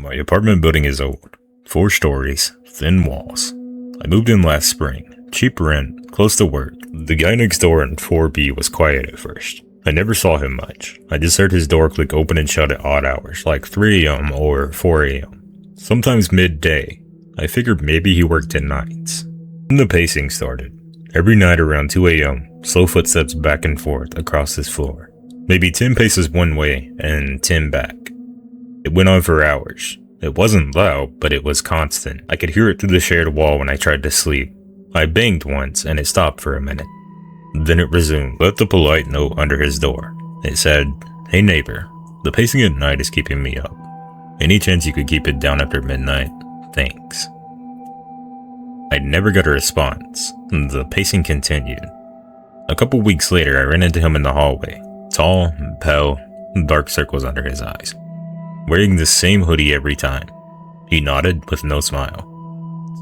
My apartment building is old. 4 stories, thin walls. I moved in last spring. Cheap rent, close to work. The guy next door in 4B was quiet at first. I never saw him much. I just heard his door click open and shut at odd hours, like 3 a.m. or 4 a.m. Sometimes midday. I figured maybe he worked at nights. Then the pacing started. Every night around 2 a.m., slow footsteps back and forth across his floor. Maybe 10 paces one way and 10 back. It went on for hours. It wasn't loud, but it was constant. I could hear it through the shared wall when I tried to sleep. I banged once and it stopped for a minute. Then it resumed. Left a polite note under his door. It said, "Hey neighbor, the pacing at night is keeping me up. Any chance you could keep it down after midnight? Thanks." I never got a response. The pacing continued. A couple weeks later, I ran into him in the hallway. Tall, pale, dark circles under his eyes. Wearing the same hoodie every time. He nodded with no smile.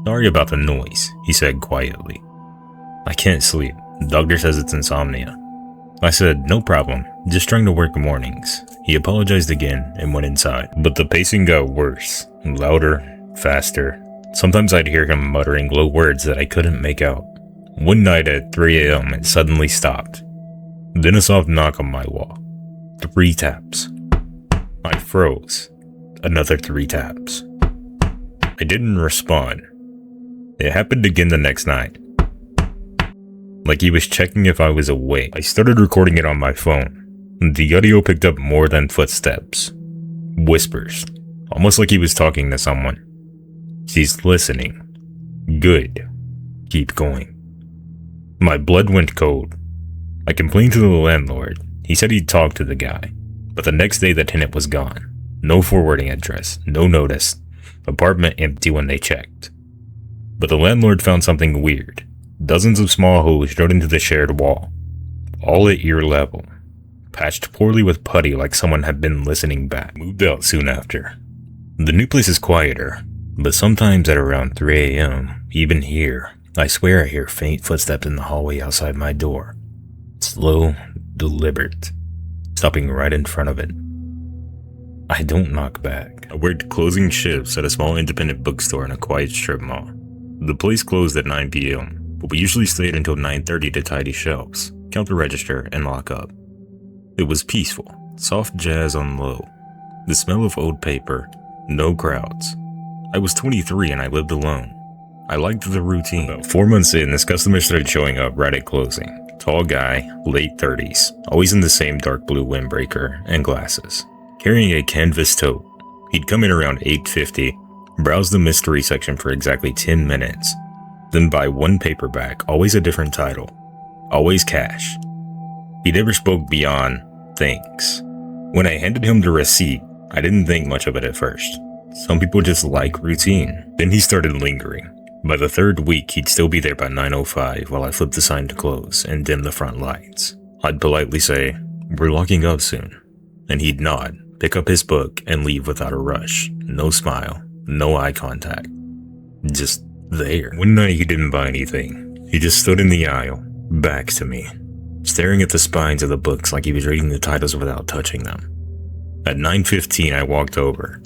"Sorry about the noise," he said quietly. "I can't sleep. Doctor says it's insomnia." I said, "No problem, just trying to work mornings." He apologized again and went inside. But the pacing got worse. Louder, faster. Sometimes I'd hear him muttering low words that I couldn't make out. One night at 3 a.m. it suddenly stopped. Then a soft knock on my wall. 3 taps. I froze. Another 3 taps. I didn't respond. It happened again the next night. Like he was checking if I was awake. I started recording it on my phone. The audio picked up more than footsteps. Whispers. Almost like he was talking to someone. "She's listening. Good. Keep going." My blood went cold. I complained to the landlord. He said he'd talk to the guy. But the next day the tenant was gone. No forwarding address, no notice. Apartment empty when they checked. But the landlord found something weird. Dozens of small holes drilled into the shared wall. All at ear level. Patched poorly with putty like someone had been listening back. Moved out soon after. The new place is quieter. But sometimes at around 3 a.m., even here, I swear I hear faint footsteps in the hallway outside my door. Slow, deliberate. Stopping right in front of it. I don't knock back. I worked closing shifts at a small independent bookstore in a quiet strip mall. The place closed at 9 p.m., but we usually stayed until 9:30 to tidy shelves, count the register, and lock up. It was peaceful, soft jazz on low, the smell of old paper, no crowds. I was 23 and I lived alone. I liked the routine. About 4 months in, this customer started showing up right at closing. Tall guy, late 30s, always in the same dark blue windbreaker and glasses, carrying a canvas tote. He'd come in around 8:50, browse the mystery section for exactly 10 minutes, then buy one paperback, always a different title, always cash. He never spoke beyond thanks. When I handed him the receipt, I didn't think much of it at first. Some people just like routine. Then he started lingering. By the 3rd week, he'd still be there by 9:05 while I flipped the sign to close and dim the front lights. I'd politely say, "We're locking up soon." And he'd nod, pick up his book, and leave without a rush. No smile, no eye contact. Just there. One night he didn't buy anything. He just stood in the aisle, back to me, staring at the spines of the books like he was reading the titles without touching them. At 9:15, I walked over.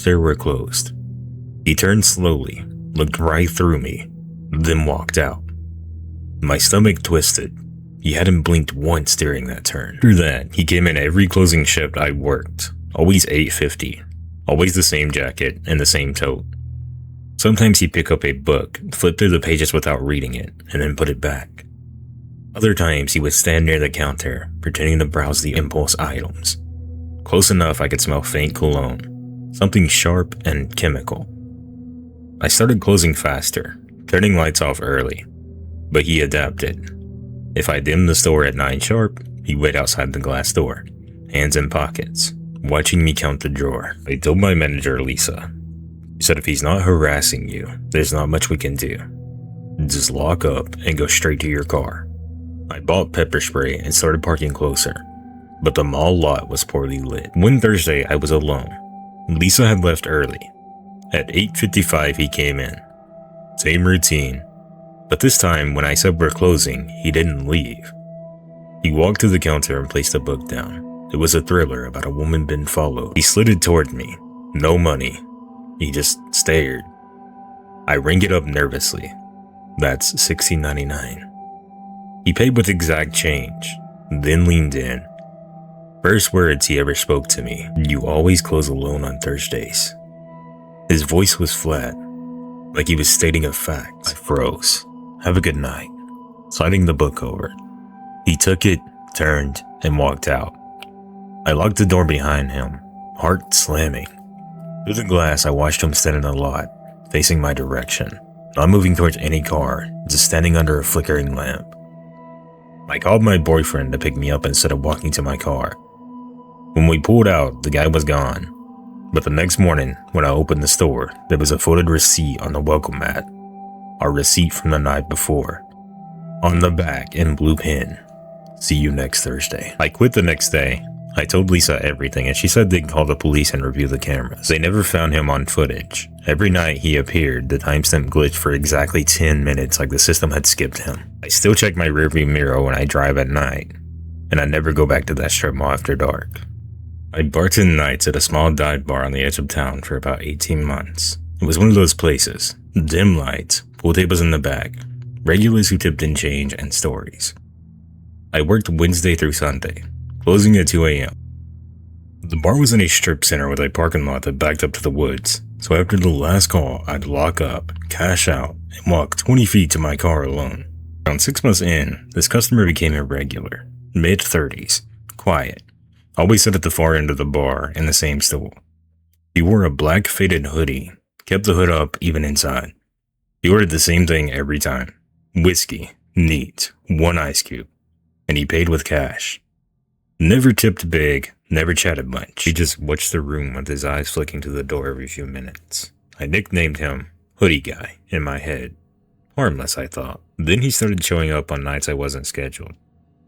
They were closed. He turned slowly, looked right through me, then walked out. My stomach twisted. He hadn't blinked once during that turn. After that, he came in every closing shift I worked, always 8:50, always the same jacket and the same tote. Sometimes he'd pick up a book, flip through the pages without reading it, and then put it back. Other times he would stand near the counter, pretending to browse the impulse items. Close enough I could smell faint cologne, something sharp and chemical. I started closing faster, turning lights off early, but he adapted. If I dimmed the store at 9 sharp, he'd wait outside the glass door, hands in pockets, watching me count the drawer. I told my manager, Lisa. She said if he's not harassing you, there's not much we can do. Just lock up and go straight to your car. I bought pepper spray and started parking closer, but the mall lot was poorly lit. One Thursday, I was alone. Lisa had left early. At 8:55, he came in. Same routine. But this time, when I said we're closing, he didn't leave. He walked to the counter and placed a book down. It was a thriller about a woman being followed. He slid it toward me. No money. He just stared. I ring it up nervously. That's $16.99. He paid with exact change, then leaned in. First words he ever spoke to me, "You always close alone on Thursdays." His voice was flat, like he was stating a fact. I froze. "Have a good night," sliding the book over. He took it, turned, and walked out. I locked the door behind him, heart slamming. Through the glass, I watched him stand in the lot, facing my direction, not moving towards any car, just standing under a flickering lamp. I called my boyfriend to pick me up instead of walking to my car. When we pulled out, the guy was gone. But the next morning, when I opened the store, there was a folded receipt on the welcome mat. Our receipt from the night before. On the back, in blue pen, "See you next Thursday." I quit the next day. I told Lisa everything, and she said they'd call the police and review the cameras. They never found him on footage. Every night he appeared, the timestamp glitched for exactly 10 minutes, like the system had skipped him. I still check my rearview mirror when I drive at night, and I never go back to that strip mall after dark. I bartended nights at a small dive bar on the edge of town for about 18 months. It was one of those places. Dim lights, pool tables in the back, regulars who tipped in change, and stories. I worked Wednesday through Sunday, closing at 2 a.m. The bar was in a strip center with a parking lot that backed up to the woods, so after the last call, I'd lock up, cash out, and walk 20 feet to my car alone. Around 6 months in, this customer became a regular, mid-30s, quiet, always sat at the far end of the bar in the same stool. He wore a black faded hoodie, kept the hood up even inside. He ordered the same thing every time. Whiskey, neat, 1 ice cube, and he paid with cash. Never tipped big, never chatted much. He just watched the room with his eyes flicking to the door every few minutes. I nicknamed him Hoodie Guy in my head. Harmless, I thought. Then he started showing up on nights I wasn't scheduled.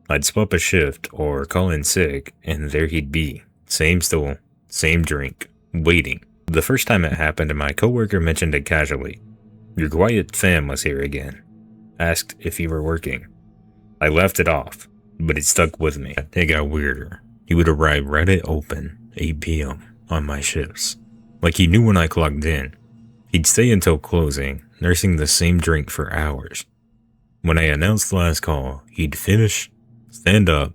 I'd swap a shift or call in sick, and there he'd be. Same stool, same drink, waiting. The first time it happened, my coworker mentioned it casually. "Your quiet fam was here again." Asked if he were working. I laughed it off, but it stuck with me. It got weirder. He would arrive right at open, 8 p.m., on my shifts. Like he knew when I clocked in. He'd stay until closing, nursing the same drink for hours. When I announced the last call, he'd finish, stand up,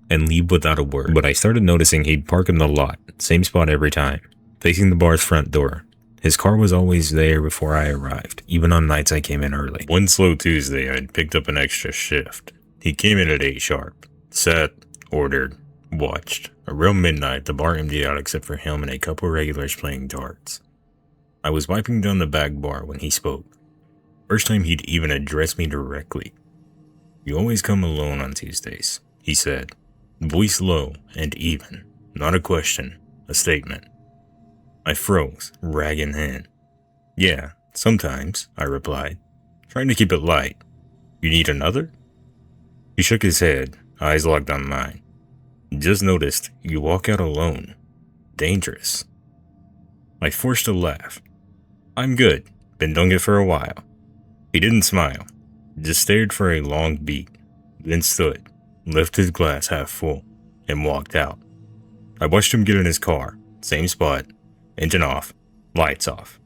and leave without a word. But I started noticing he'd park in the lot, same spot every time, facing the bar's front door. His car was always there before I arrived, even on nights I came in early. One slow Tuesday, I'd picked up an extra shift. He came in at 8 sharp. Sat, ordered, watched. Around midnight, the bar emptied out except for him and a couple regulars playing darts. I was wiping down the back bar when he spoke. First time he'd even addressed me directly. "You always come alone on Tuesdays," he said. Voice low and even. Not a question, a statement. I froze, rag in hand. "Yeah, sometimes," I replied, trying to keep it light. "You need another?" He shook his head, eyes locked on mine. "Just noticed you walk out alone. Dangerous." I forced a laugh. "I'm good. Been doing it for a while." He didn't smile, just stared for a long beat, then stood, lifted his glass half full, and walked out. I watched him get in his car, same spot, engine off, lights off.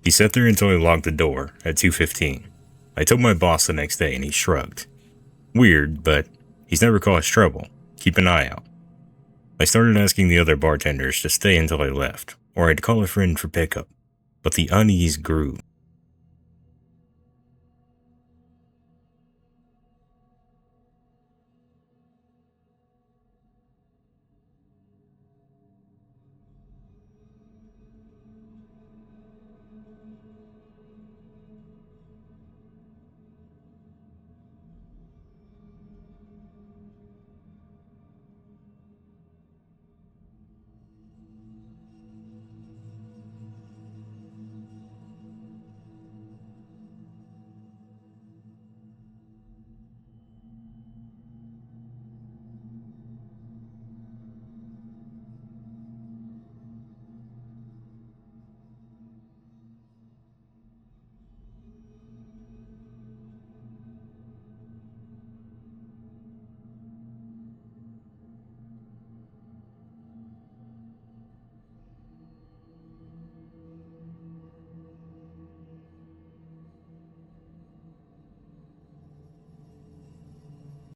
He sat there until he locked the door at 2:15. I told my boss the next day and he shrugged. Weird, but he's never caused trouble. Keep an eye out. I started asking the other bartenders to stay until I left, or I'd call a friend for pickup, but the unease grew.